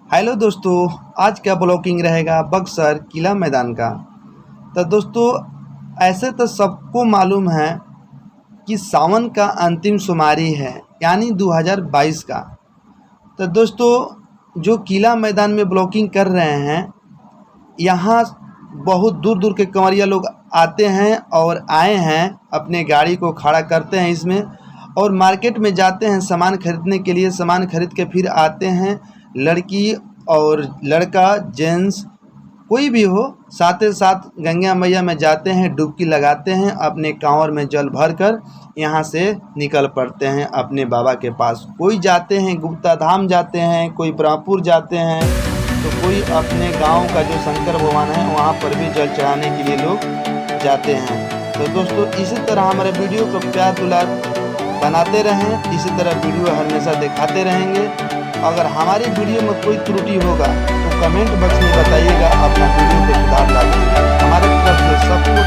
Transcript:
Hello दोस्तों, आज का ब्लॉगिंग रहेगा बक्सर किला मैदान का। तो दोस्तों, ऐसे तो सबको मालूम है कि सावन का अंतिम सोमवारी है, यानी 2022 का। तो दोस्तों, जो किला मैदान में ब्लॉगिंग कर रहे हैं, यहाँ बहुत दूर दूर के कंवरिया लोग आते हैं और आए हैं, अपने गाड़ी को खड़ा करते हैं इसमें और मार्केट में जाते हैं सामान खरीदने के लिए। सामान खरीद के फिर आते हैं, लड़की और लड़का, जेंट्स कोई भी हो, साथ ही साथ गंगा मैया में जाते हैं, डुबकी लगाते हैं, अपने कांवर में जल भर कर यहाँ से निकल पड़ते हैं अपने बाबा के पास। कोई जाते हैं गुप्ता धाम जाते हैं, कोई ब्रह्मपुर जाते हैं, तो कोई अपने गांव का जो शंकर भगवान है वहाँ पर भी जल चढ़ाने के लिए लोग जाते हैं। तो दोस्तों, इसी तरह हमारे वीडियो को प्यार दुलार बनाते रहें, इसी तरह वीडियो हमेशा दिखाते रहेंगे। अगर हमारी वीडियो में कोई त्रुटि होगा तो कमेंट बॉक्स में बताइएगा, अपना वीडियो को सुधार लाइए। हमारे तरफ से सबको